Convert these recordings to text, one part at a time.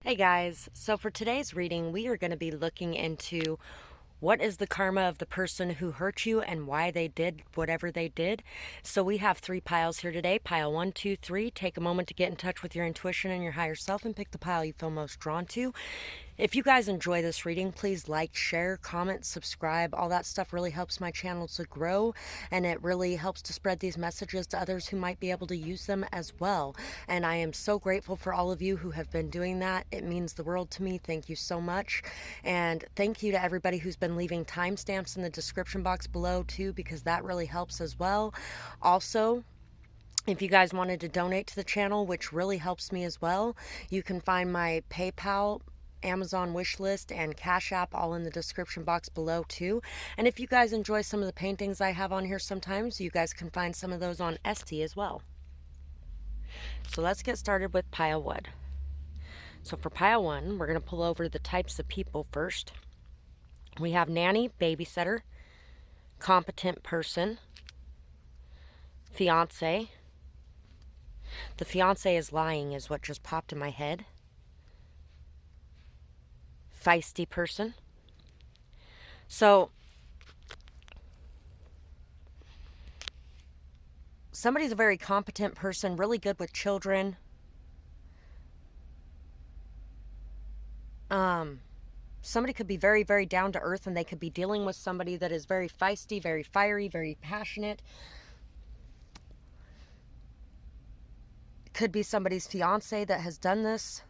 Hey guys, so for today's reading, we are going to be looking into what is the karma of the person who hurt you and why they did whatever they did. So we have 3 piles here today. Pile 1, 2, 3. Take a moment to get in touch with your intuition and your higher self and pick the pile you feel most drawn to. If you guys enjoy this reading, please like, share, comment, subscribe. All that stuff really helps my channel to grow, and it really helps to spread these messages to others who might be able to use them as well. And I am so grateful for all of you who have been doing that. It means the world to me. Thank you so much. And thank you to everybody who's been leaving timestamps in the description box below too, because that really helps as well. Also, if you guys wanted to donate to the channel, which really helps me as well, you can find my PayPal, Amazon wish list, and Cash App all in the description box below too. And if you guys enjoy some of the paintings I have on here sometimes, you guys can find some of those on Esty as well. So let's get started with pile 1. So for pile 1, we're going to pull over the types of people first. We have nanny, babysitter, competent person, fiance. The fiance is lying is what just popped in my head. Feisty person. So somebody's a very competent person, really good with children. Somebody could be very, very down to earth, and they could be dealing with somebody that is very feisty, very fiery, very passionate. Could be somebody's fiance that has done this.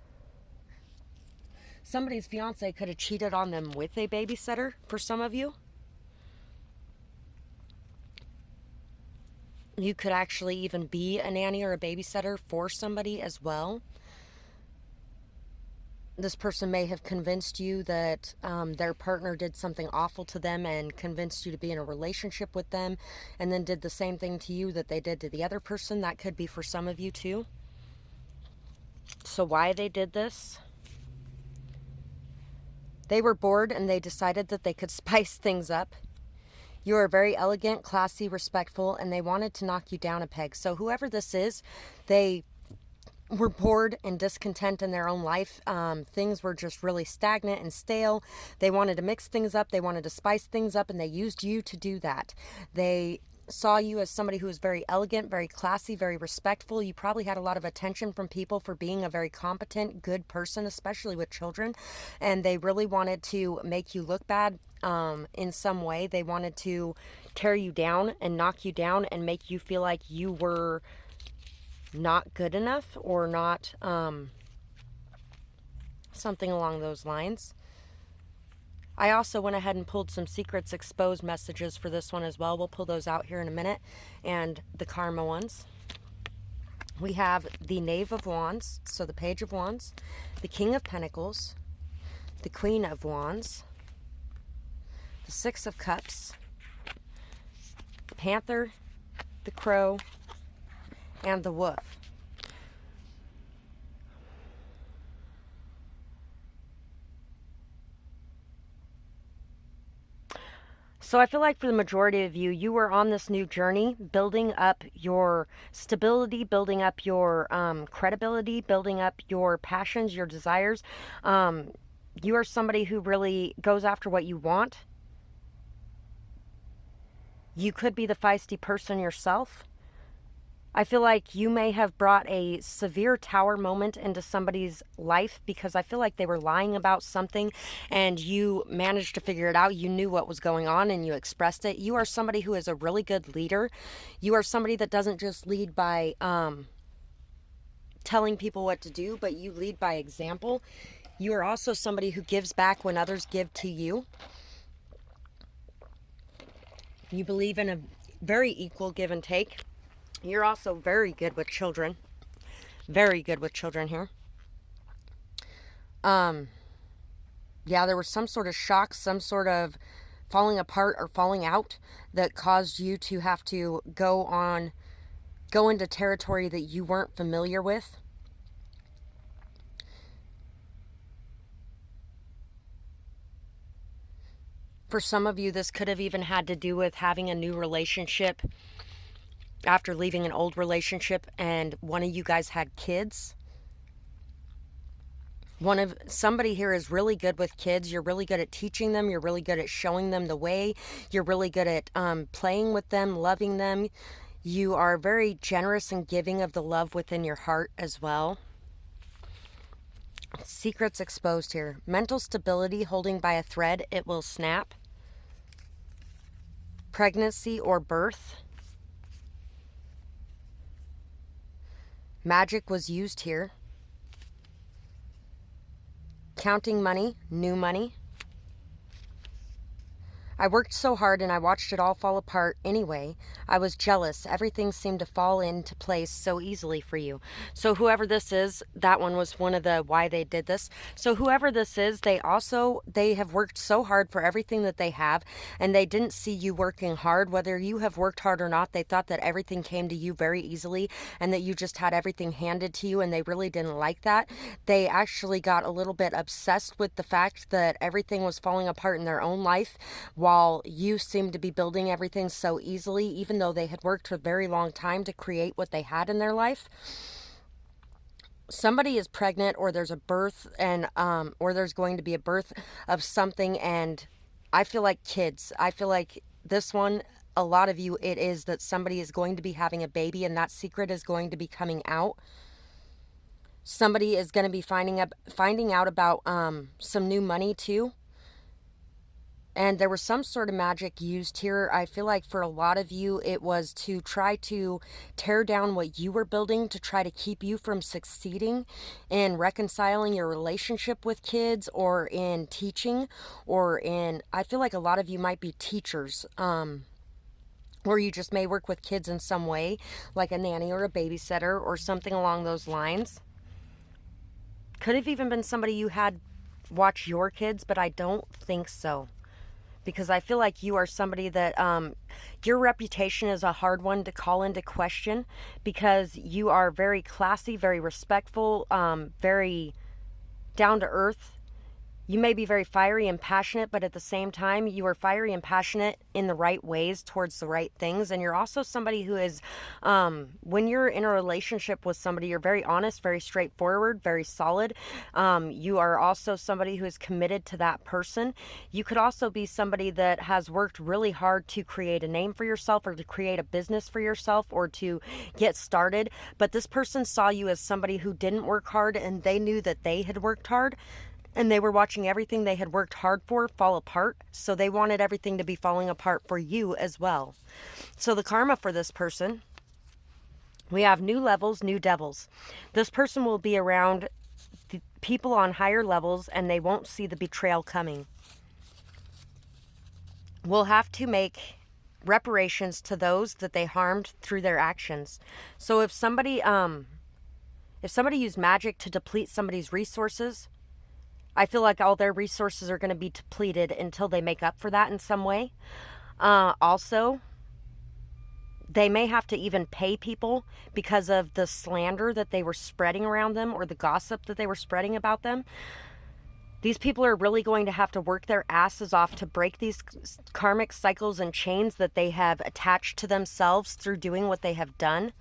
Somebody's fiance could have cheated on them with a babysitter for some of you. You could actually even be a nanny or a babysitter for somebody as well. This person may have convinced you that their partner did something awful to them and convinced you to be in a relationship with them, and then did the same thing to you that they did to the other person. That could be for some of you too. So why they did this? They were bored and they decided that they could spice things up. You are very elegant, classy, respectful, and they wanted to knock you down a peg. So whoever this is, they were bored and discontent in their own life. Things were just really stagnant and stale. They wanted to mix things up. They wanted to spice things up, and they used you to do that. They saw you as somebody who was very elegant, very classy, very respectful. You probably had a lot of attention from people for being a very competent, good person, especially with children. And they really wanted to make you look bad in some way. They wanted to tear you down and knock you down and make you feel like you were not good enough or not something along those lines. I also went ahead and pulled some secrets exposed messages for this one as well. We'll pull those out here in a minute. And the karma ones. We have the Knave of Wands, so the Page of Wands, the King of Pentacles, the Queen of Wands, the Six of Cups, the Panther, the Crow, and the Wolf. So I feel like for the majority of you, you were on this new journey, building up your stability, building up your credibility, building up your passions, your desires. You are somebody who really goes after what you want. You could be the feisty person yourself. I feel like you may have brought a severe tower moment into somebody's life because I feel like they were lying about something and you managed to figure it out. You knew what was going on and you expressed it. You are somebody who is a really good leader. You are somebody that doesn't just lead by telling people what to do, but you lead by example. You are also somebody who gives back when others give to you. You believe in a very equal give and take. You're also very good with children. Very good with children here. Yeah, there was some sort of shock, some sort of falling apart or falling out that caused you to have to go into territory that you weren't familiar with. For some of you, this could have even had to do with having a new relationship after leaving an old relationship and one of you guys had kids. Somebody here is really good with kids. You're really good at teaching them. You're really good at showing them the way. You're really good at playing with them, loving them. You are very generous and giving of the love within your heart as well. Secrets exposed here. Mental stability, holding by a thread, it will snap. Pregnancy or birth. Magic was used here. Counting money, new money. I worked so hard and I watched it all fall apart anyway. I was jealous. Everything seemed to fall into place so easily for you. So whoever this is, that one was one of the why they did this. So whoever this is, they have worked so hard for everything that they have, and they didn't see you working hard. Whether you have worked hard or not, they thought that everything came to you very easily and that you just had everything handed to you, and they really didn't like that. They actually got a little bit obsessed with the fact that everything was falling apart in their own life, while you seemed to be building everything so easily, even though they had worked for a very long time to create what they had in their life. Somebody is pregnant, or there's a birth, and or there's going to be a birth of something, and I feel like kids. I feel like this one, a lot of you, it is that somebody is going to be having a baby, and that secret is going to be coming out. Somebody is going to be finding out about some new money too. And there was some sort of magic used here. I feel like for a lot of you, it was to try to tear down what you were building, to try to keep you from succeeding in reconciling your relationship with kids, or in teaching, I feel like a lot of you might be teachers, or you just may work with kids in some way, like a nanny or a babysitter or something along those lines. Could have even been somebody you had watch your kids, but I don't think so. Because I feel like you are somebody that your reputation is a hard one to call into question, because you are very classy, very respectful, very down to earth. You may be very fiery and passionate, but at the same time, you are fiery and passionate in the right ways towards the right things. And you're also somebody who is, when you're in a relationship with somebody, you're very honest, very straightforward, very solid. You are also somebody who is committed to that person. You could also be somebody that has worked really hard to create a name for yourself, or to create a business for yourself, or to get started. But this person saw you as somebody who didn't work hard, and they knew that they had worked hard. And they were watching everything they had worked hard for fall apart. So they wanted everything to be falling apart for you as well. So the karma for this person, we have new levels, new devils. This person will be around the people on higher levels, and they won't see the betrayal coming. Will have to make reparations to those that they harmed through their actions. So if somebody used magic to deplete somebody's resources, I feel like all their resources are going to be depleted until they make up for that in some way. Also, they may have to even pay people because of the slander that they were spreading around them, or the gossip that they were spreading about them. These people are really going to have to work their asses off to break these karmic cycles and chains that they have attached to themselves through doing what they have done.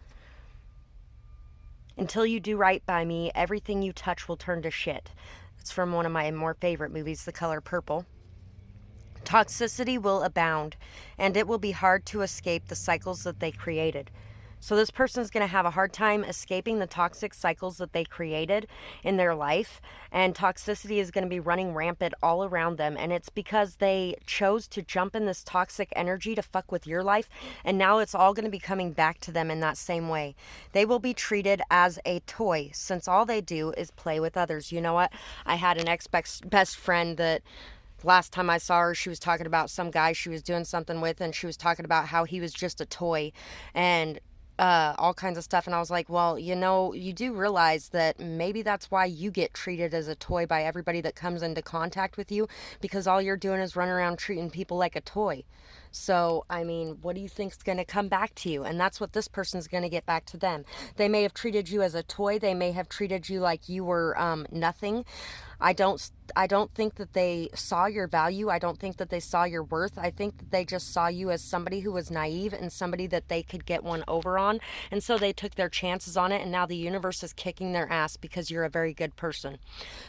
Until you do right by me, everything you touch will turn to shit. It's from one of my more favorite movies, The Color Purple. Toxicity will abound, and it will be hard to escape the cycles that they created. So this person's going to have a hard time escaping the toxic cycles that they created in their life, and toxicity is going to be running rampant all around them. And it's because they chose to jump in this toxic energy to fuck with your life, and now it's all going to be coming back to them in that same way. They will be treated as a toy, since all they do is play with others. You know what? I had an ex-best friend that last time I saw her, she was talking about some guy she was doing something with, and she was talking about how he was just a toy, and all kinds of stuff. And I was like, well, you do realize that maybe that's why you get treated as a toy by everybody that comes into contact with you, because all you're doing is running around treating people like a toy. So, I mean, what do you think's going to come back to you? And that's what this person's going to get back to them. They may have treated you as a toy. They may have treated you like you were nothing. I don't think that they saw your value. I don't think that they saw your worth. I think that they just saw you as somebody who was naive and somebody that they could get one over on. And so they took their chances on it, and now the universe is kicking their ass because you're a very good person.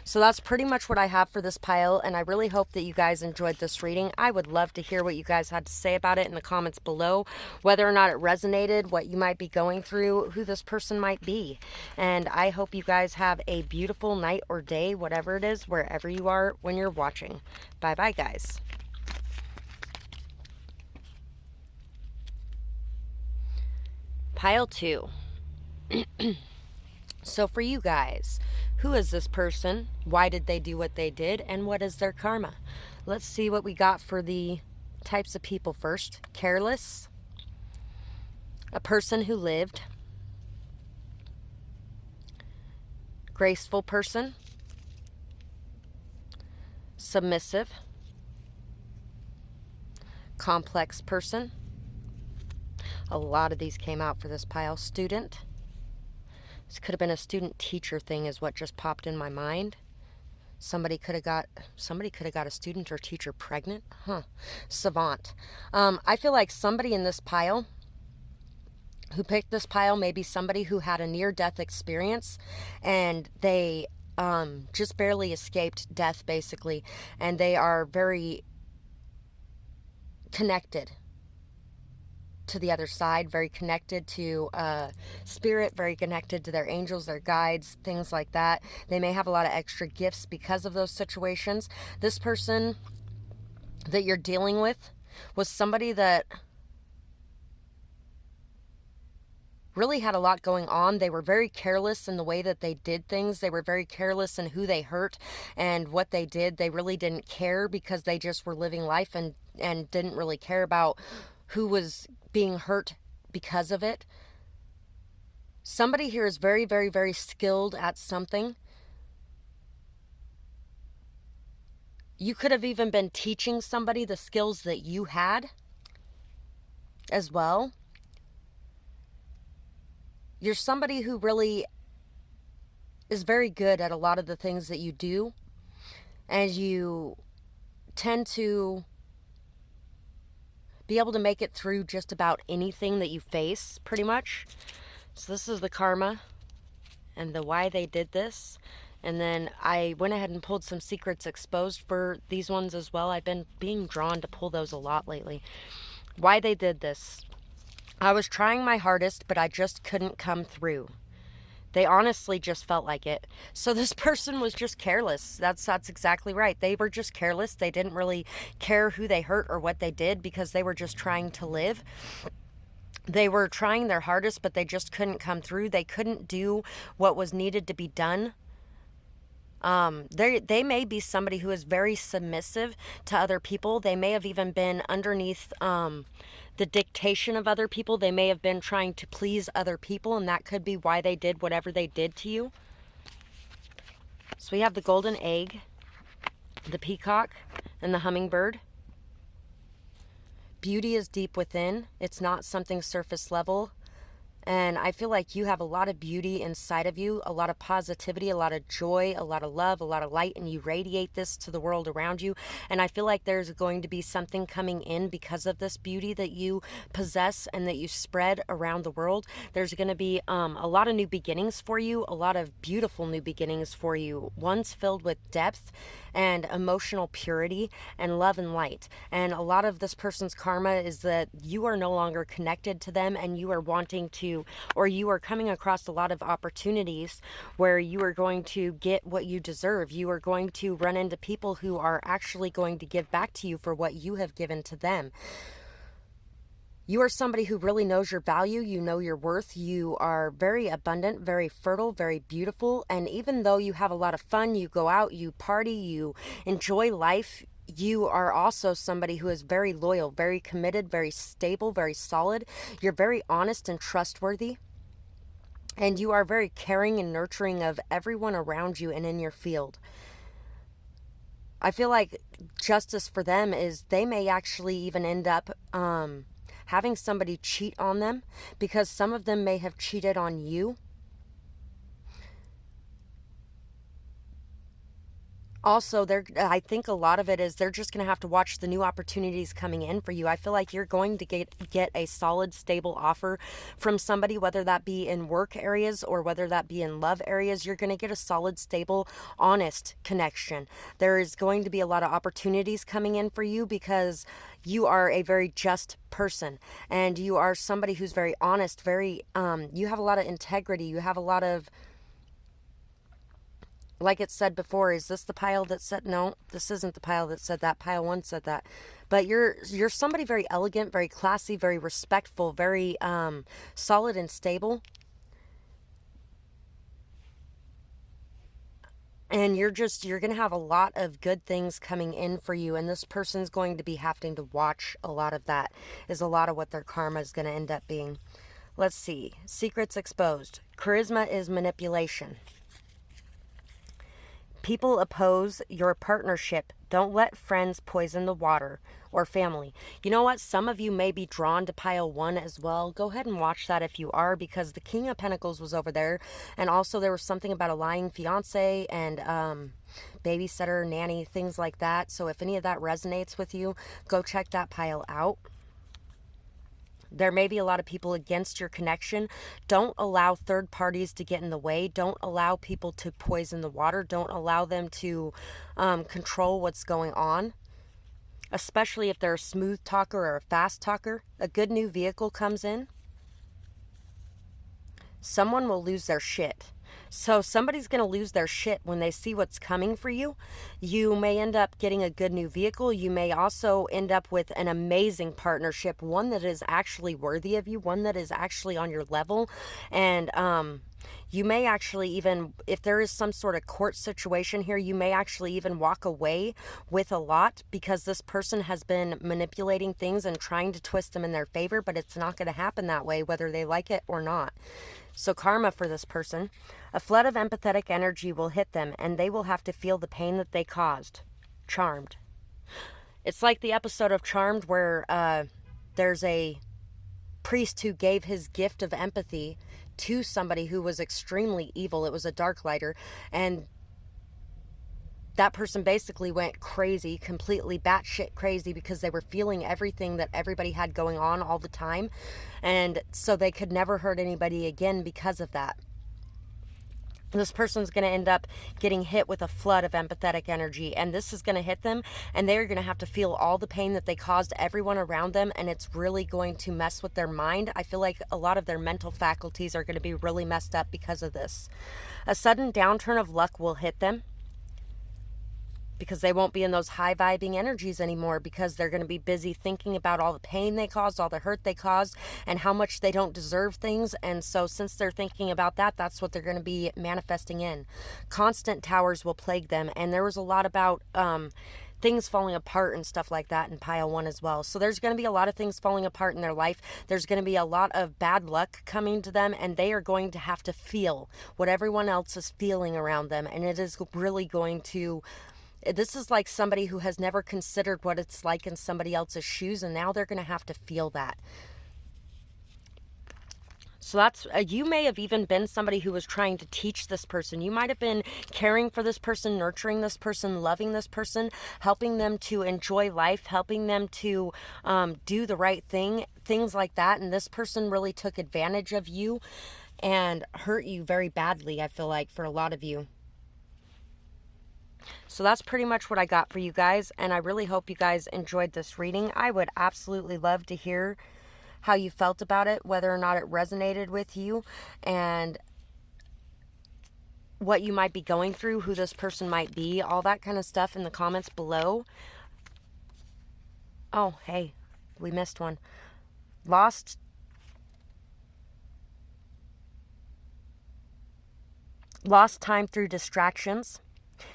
So that's pretty much what I have for this pile, and I really hope that you guys enjoyed this reading. I would love to hear what you guys had to say about it in the comments below, whether or not it resonated, what you might be going through, who this person might be. And I hope you guys have a beautiful night or day, whatever it is, wherever you are when you're watching. Bye-bye, guys. Pile 2. So for you guys, who is this person? Why did they do what they did? And what is their karma? Let's see what we got for the types of people first. Careless. A person who lived. Graceful person. Submissive. Complex person. A lot of these came out for this pile. Student. This could have been a student-teacher thing is what just popped in my mind. Somebody could have got a student or teacher pregnant. Savant. I feel like somebody in this pile who picked this pile may be somebody who had a near-death experience and they just barely escaped death, basically. And they are very connected to the other side, very connected to spirit, very connected to their angels, their guides, things like that. They may have a lot of extra gifts because of those situations. This person that you're dealing with was somebody that really had a lot going on. They were very careless in the way that they did things. They were very careless in who they hurt and what they did. They really didn't care because they just were living life and didn't really care about who was being hurt because of it. Somebody here is very, very, very skilled at something. You could have even been teaching somebody the skills that you had as well. You're somebody who really is very good at a lot of the things that you do, and you tend to be able to make it through just about anything that you face, pretty much. So this is the karma and the why they did this. And then I went ahead and pulled some secrets exposed for these ones as well. I've been being drawn to pull those a lot lately. Why they did this. I was trying my hardest, but I just couldn't come through. They honestly just felt like it. So this person was just careless. That's exactly right. They were just careless. They didn't really care who they hurt or what they did because they were just trying to live. They were trying their hardest, but they just couldn't come through. They couldn't do what was needed to be done. They may be somebody who is very submissive to other people. They may have even been underneath the dictation of other people. They may have been trying to please other people, and that could be why they did whatever they did to you. So we have the golden egg, the peacock, and the hummingbird. Beauty is deep within. It's not something surface level. And I feel like you have a lot of beauty inside of you, a lot of positivity, a lot of joy, a lot of love, a lot of light, and you radiate this to the world around you. And I feel like there's going to be something coming in because of this beauty that you possess and that you spread around the world. There's going to be a lot of new beginnings for you, a lot of beautiful new beginnings for you, ones filled with depth and emotional purity and love and light. And a lot of this person's karma is that you are no longer connected to them, and you are wanting to, or you are coming across a lot of opportunities where you are going to get what you deserve. You are going to run into people who are actually going to give back to you for what you have given to them. You are somebody who really knows your value. You know your worth. You are very abundant, very fertile, very beautiful. And even though you have a lot of fun, you go out, you party, you enjoy life, you are also somebody who is very loyal, very committed, very stable, very solid. You're very honest and trustworthy. And you are very caring and nurturing of everyone around you and in your field. I feel like justice for them is they may actually even end up having somebody cheat on them, because some of them may have cheated on you. Also, I think a lot of it is they're just going to have to watch the new opportunities coming in for you. I feel like you're going to get a solid, stable offer from somebody, whether that be in work areas or whether that be in love areas. You're going to get a solid, stable, honest connection. There is going to be a lot of opportunities coming in for you because you are a very just person, and you are somebody who's very honest, very you have a lot of integrity. You have a lot of, like it said before, is this the pile that said, no, this isn't the pile that said that. Pile one said that. But you're somebody very elegant, very classy, very respectful, very solid and stable. And you're going to have a lot of good things coming in for you. And this person's going to be having to watch a lot of that, is a lot of what their karma is going to end up being. Let's see. Secrets exposed. Charisma is manipulation. People oppose your partnership. Don't let friends poison the water, or family. You know what? Some of you may be drawn to pile one as well. Go ahead and watch that if you are, because the King of Pentacles was over there. And also there was something about a lying fiance and babysitter, nanny, things like that. So if any of that resonates with you, go check that pile out. There may be a lot of people against your connection. Don't allow third parties to get in the way. Don't allow people to poison the water. Don't allow them to control what's going on, especially if they're a smooth talker or a fast talker. A good new vehicle comes in. Someone will lose their shit. So somebody's going to lose their shit when they see what's coming for you. You may end up getting a good new vehicle. You may also end up with an amazing partnership, one that is actually worthy of you, one that is actually on your level. And you may actually even, if there is some sort of court situation here, you may actually even walk away with a lot, because this person has been manipulating things and trying to twist them in their favor, but it's not going to happen that way, whether they like it or not. So karma for this person. A flood of empathetic energy will hit them, and they will have to feel the pain that they caused. Charmed. It's like the episode of Charmed where there's a priest who gave his gift of empathy to somebody who was extremely evil. It was a dark lighter, and that person basically went crazy, completely batshit crazy, because they were feeling everything that everybody had going on all the time. And so they could never hurt anybody again because of that. This person's going to end up getting hit with a flood of empathetic energy, and this is going to hit them, and they're going to have to feel all the pain that they caused everyone around them, and it's really going to mess with their mind. I feel like a lot of their mental faculties are going to be really messed up because of this. A sudden downturn of luck will hit them, because they won't be in those high vibing energies anymore, because they're going to be busy thinking about all the pain they caused, all the hurt they caused, and how much they don't deserve things. And so since they're thinking about that, that's what they're going to be manifesting in. Constant towers will plague them. And there was a lot about things falling apart and stuff like that in pile one as well. So there's going to be a lot of things falling apart in their life. There's going to be a lot of bad luck coming to them, and they are going to have to feel what everyone else is feeling around them. And it is really going to, this is like somebody who has never considered what it's like in somebody else's shoes, and now they're going to have to feel that. So that's, you may have even been somebody who was trying to teach this person. You might have been caring for this person, nurturing this person, loving this person, helping them to enjoy life, helping them to do the right thing, things like that. And this person really took advantage of you and hurt you very badly, I feel like, for a lot of you. So that's pretty much what I got for you guys, and I really hope you guys enjoyed this reading. I would absolutely love to hear how you felt about it, whether or not it resonated with you, and what you might be going through, who this person might be, all that kind of stuff in the comments below. Oh, hey, we missed one. Lost time through distractions.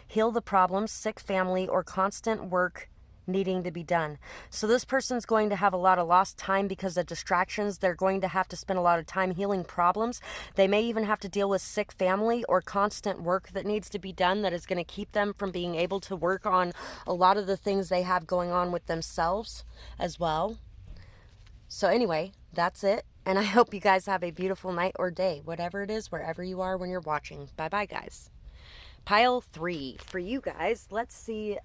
Heal the problems, sick family, or constant work needing to be done. So this person's going to have a lot of lost time because of distractions. They're going to have to spend a lot of time healing problems. They may even have to deal with sick family or constant work that needs to be done, that is going to keep them from being able to work on a lot of the things they have going on with themselves as well. So anyway, that's it. And I hope you guys have a beautiful night or day, whatever it is, wherever you are when you're watching. Bye-bye, guys. Pile 3 for you guys. Let's see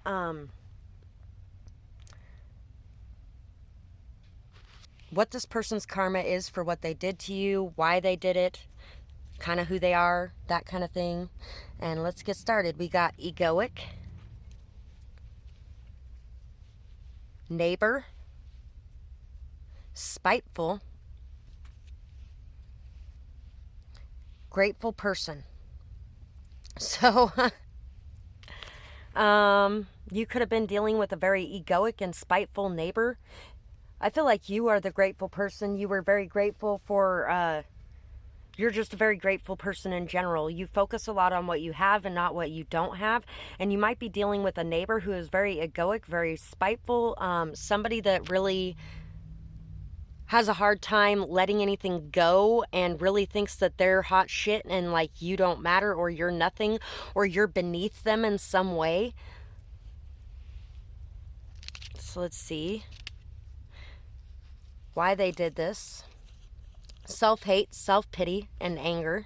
what this person's karma is for what they did to you, why they did it, kind of who they are, that kind of thing. And let's get started. We got egoic, neighbor, spiteful, grateful person. So you could have been dealing with a very egoic and spiteful neighbor. I feel like you are the grateful person. You were very grateful for you're just a very grateful person in general. You focus a lot on what you have and not what you don't have. And you might be dealing with a neighbor who is very egoic, very spiteful, somebody that really has a hard time letting anything go and really thinks that they're hot shit and like you don't matter or you're nothing or you're beneath them in some way. So let's see why they did this. Self-hate, self-pity, and anger.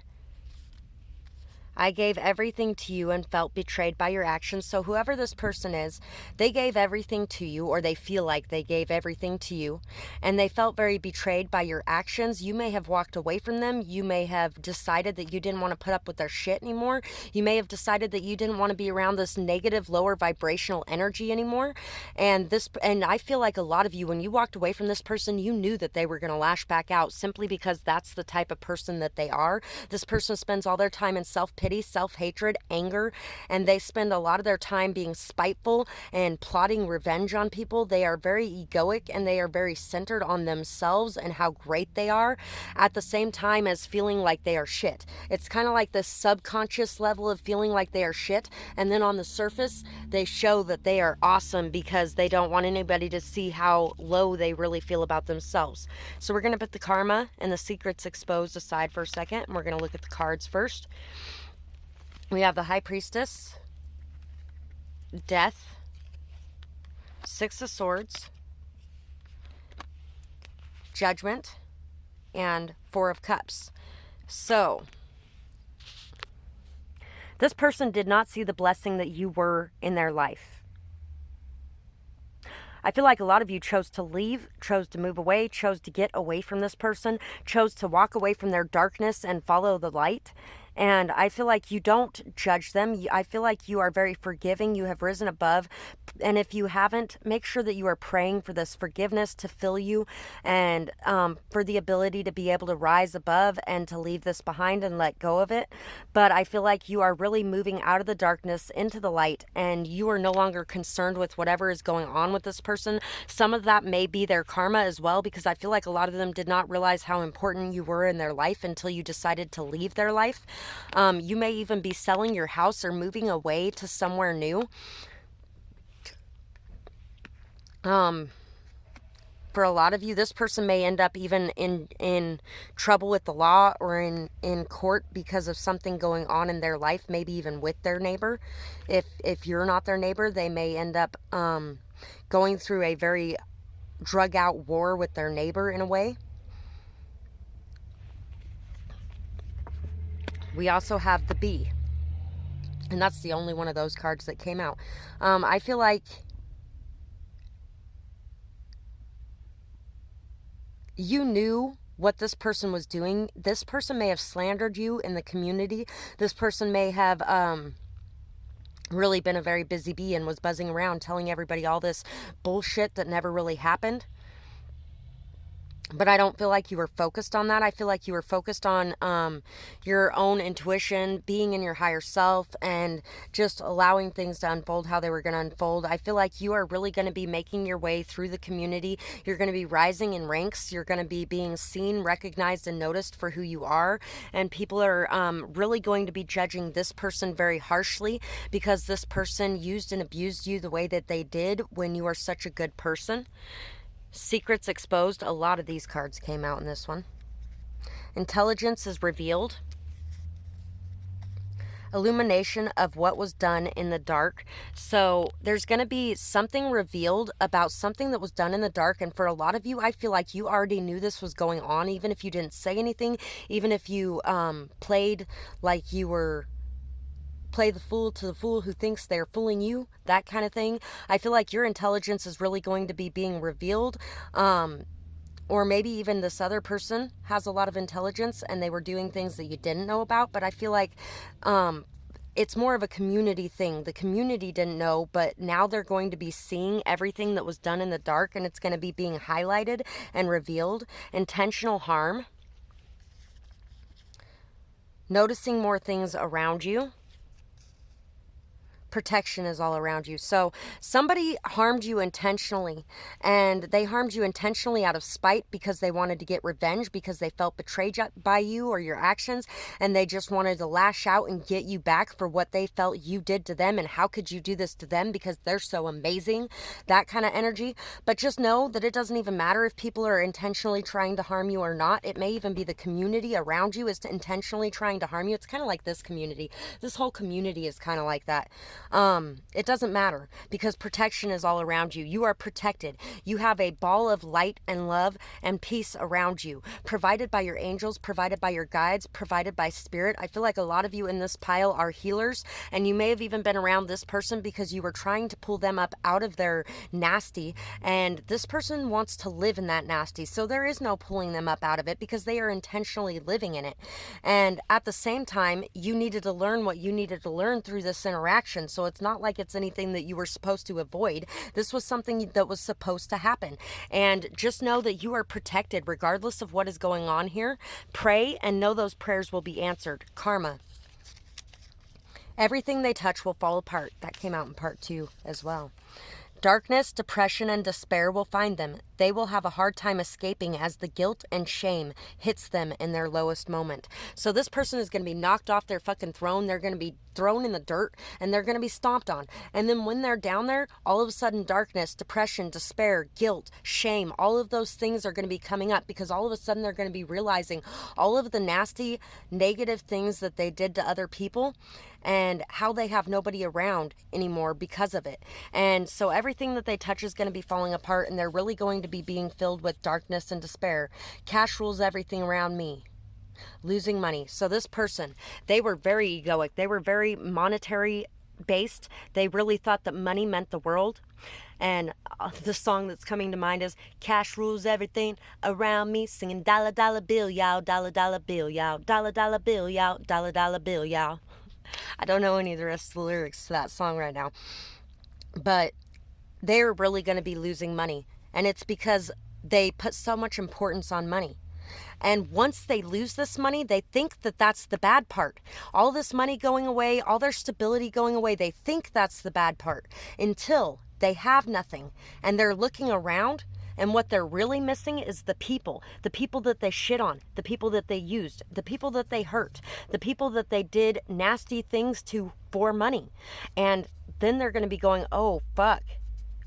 I gave everything to you and felt betrayed by your actions. So whoever this person is, they gave everything to you, or they feel like they gave everything to you, and they felt very betrayed by your actions. You may have walked away from them. You may have decided that you didn't want to put up with their shit anymore. You may have decided that you didn't want to be around this negative, lower vibrational energy anymore. And I feel like a lot of you, when you walked away from this person, you knew that they were going to lash back out simply because that's the type of person that they are. This person spends all their time in self-pity, self-hatred, anger, and they spend a lot of their time being spiteful and plotting revenge on people. They are very egoic and they are very centered on themselves and how great they are, at the same time as feeling like they are shit. It's kind of like this subconscious level of feeling like they are shit, and then on the surface they show that they are awesome because they don't want anybody to see how low they really feel about themselves. So we're going to put the karma and the secrets exposed aside for a second, and we're going to look at the cards first. We have the High Priestess, Death, Six of Swords, Judgment, and Four of Cups. So, this person did not see the blessing that you were in their life. I feel like a lot of you chose to leave, chose to move away, chose to get away from this person, chose to walk away from their darkness and follow the light. And I feel like you don't judge them. I feel like you are very forgiving. You have risen above. And if you haven't, make sure that you are praying for this forgiveness to fill you and for the ability to be able to rise above and to leave this behind and let go of it. But I feel like you are really moving out of the darkness into the light, and you are no longer concerned with whatever is going on with this person. Some of that may be their karma as well, because I feel like a lot of them did not realize how important you were in their life until you decided to leave their life. You may even be selling your house or moving away to somewhere new. For a lot of you, this person may end up even in trouble with the law or in court because of something going on in their life, maybe even with their neighbor. If you're not their neighbor, they may end up going through a very drug out war with their neighbor in a way. We also have the Bee, and that's the only one of those cards that came out. I feel like you knew what this person was doing. This person may have slandered you in the community. This person may have really been a very busy bee and was buzzing around telling everybody all this bullshit that never really happened. But I don't feel like you were focused on that. I feel like you were focused on your own intuition, being in your higher self, and just allowing things to unfold how they were going to unfold. I feel like you are really going to be making your way through the community. You're going to be rising in ranks. You're going to be being seen, recognized, and noticed for who you are. And people are really going to be judging this person very harshly because this person used and abused you the way that they did when you are such a good person. Secrets exposed. A lot of these cards came out in this one. Intelligence is revealed. Illumination of what was done in the dark. So there's going to be something revealed about something that was done in the dark. And for a lot of you, I feel like you already knew this was going on, even if you didn't say anything, even if you played like you were play the fool to the fool who thinks they're fooling you, that kind of thing. I feel like your intelligence is really going to be being revealed. Or maybe even this other person has a lot of intelligence and they were doing things that you didn't know about. But I feel like it's more of a community thing. The community didn't know, but now they're going to be seeing everything that was done in the dark, and it's going to be being highlighted and revealed. Intentional harm. Noticing more things around you. Protection is all around you. So somebody harmed you intentionally, and they harmed you intentionally out of spite because they wanted to get revenge, because they felt betrayed by you or your actions, and they just wanted to lash out and get you back for what they felt you did to them, and how could you do this to them because they're so amazing, that kind of energy. But just know that it doesn't even matter if people are intentionally trying to harm you or not. It may even be the community around you is intentionally trying to harm you. It's kind of like this community. This whole community is kind of like that. It doesn't matter, because protection is all around you. You are protected. You have a ball of light and love and peace around you, provided by your angels, provided by your guides, provided by spirit. I feel like a lot of you in this pile are healers, and you may have even been around this person because you were trying to pull them up out of their nasty, and this person wants to live in that nasty. So there is no pulling them up out of it because they are intentionally living in it. And at the same time, you needed to learn what you needed to learn through this interaction. So it's not like it's anything that you were supposed to avoid. This was something that was supposed to happen. And just know that you are protected regardless of what is going on here. Pray and know those prayers will be answered. Karma. Everything they touch will fall apart. That came out in part 2 as well. Darkness, depression, and despair will find them. They will have a hard time escaping as the guilt and shame hits them in their lowest moment. So this person is going to be knocked off their fucking throne. They're going to be thrown in the dirt, and they're going to be stomped on. And then when they're down there, all of a sudden darkness, depression, despair, guilt, shame, all of those things are going to be coming up, because all of a sudden they're going to be realizing all of the nasty, negative things that they did to other people and how they have nobody around anymore because of it. And so everything that they touch is going to be falling apart, and they're really going to be being filled with darkness and despair. Cash rules everything around me. Losing money. So this person, they were very egoic. They were very monetary based. They really thought that money meant the world. And the song that's coming to mind is "Cash rules everything around me," singing "Dollar dollar bill, y'all, dollar dollar bill, y'all, dollar dollar bill, y'all, dollar dollar bill, y'all." I don't know any of the rest of the lyrics to that song right now, but they're really going to be losing money, and it's because they put so much importance on money. And once they lose this money, they think that that's the bad part. All this money going away, all their stability going away, they think that's the bad part until they have nothing and they're looking around, and what they're really missing is the people that they shit on, the people that they used, the people that they hurt, the people that they did nasty things to for money. And then they're going to be going, oh, fuck.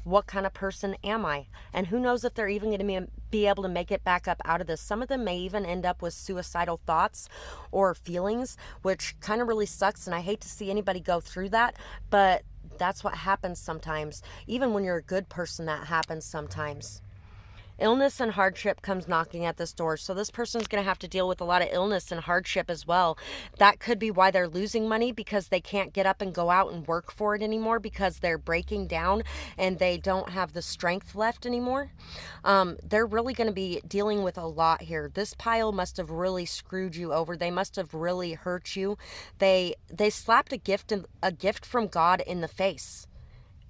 What kind of person am I? And who knows if they're even going to be able to make it back up out of this. Some of them may even end up with suicidal thoughts or feelings, which kind of really sucks. And I hate to see anybody go through that, but that's what happens sometimes. Even when you're a good person, that happens sometimes. Illness and hardship comes knocking at this door. So this person's going to have to deal with a lot of illness and hardship as well. That could be why they're losing money, because they can't get up and go out and work for it anymore, because they're breaking down and they don't have the strength left anymore. They're really going to be dealing with a lot here. This pile must have really screwed you over. They must have really hurt you. They slapped a gift from God in the face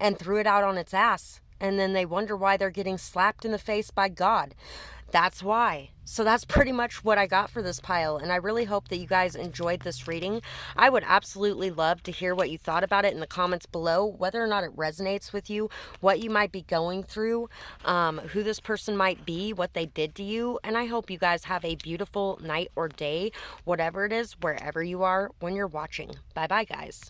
and threw it out on its ass. And then they wonder why they're getting slapped in the face by God. That's why. So that's pretty much what I got for this pile. And I really hope that you guys enjoyed this reading. I would absolutely love to hear what you thought about it in the comments below, whether or not it resonates with you, what you might be going through, who this person might be, what they did to you. And I hope you guys have a beautiful night or day, whatever it is, wherever you are when you're watching. Bye-bye, guys.